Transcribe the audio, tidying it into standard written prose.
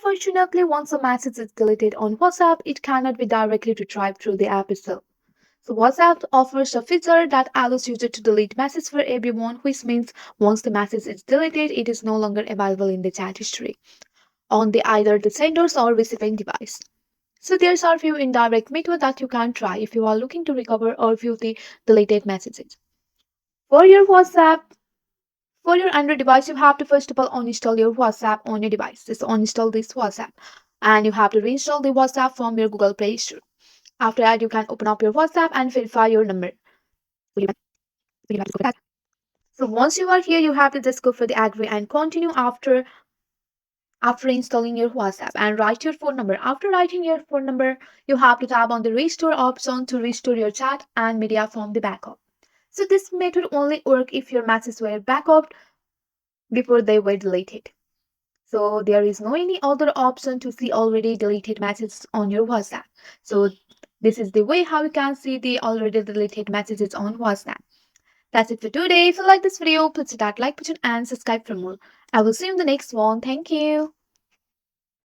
Unfortunately, once a message is deleted on WhatsApp, it cannot be directly retrieved through the app itself. So WhatsApp offers a feature that allows users to delete messages for everyone, which means once the message is deleted, it is no longer available in the chat history on the either the sender's or receiving device. So there's are few indirect methods that you can try if you are looking to recover or view the deleted messages. For your WhatsApp, for your Android device, you have to first of all uninstall your WhatsApp on your device. Just uninstall this WhatsApp and you have to reinstall the WhatsApp from your Google Play Store. After that, you can open up your WhatsApp and verify your number. So once you are here, you have to just go for the agree and continue after installing your WhatsApp and write your phone number. After writing your phone number, you have to tap on the restore option to restore your chat and media from the backup. So this method only work if your messages were backed before they were deleted. So there is no any other option to see already deleted messages on your WhatsApp. So this is the way how you can see the already deleted messages on WhatsApp. That's it for today. If you like this video, please hit that like button and subscribe for more. I will see you in the next one. Thank you.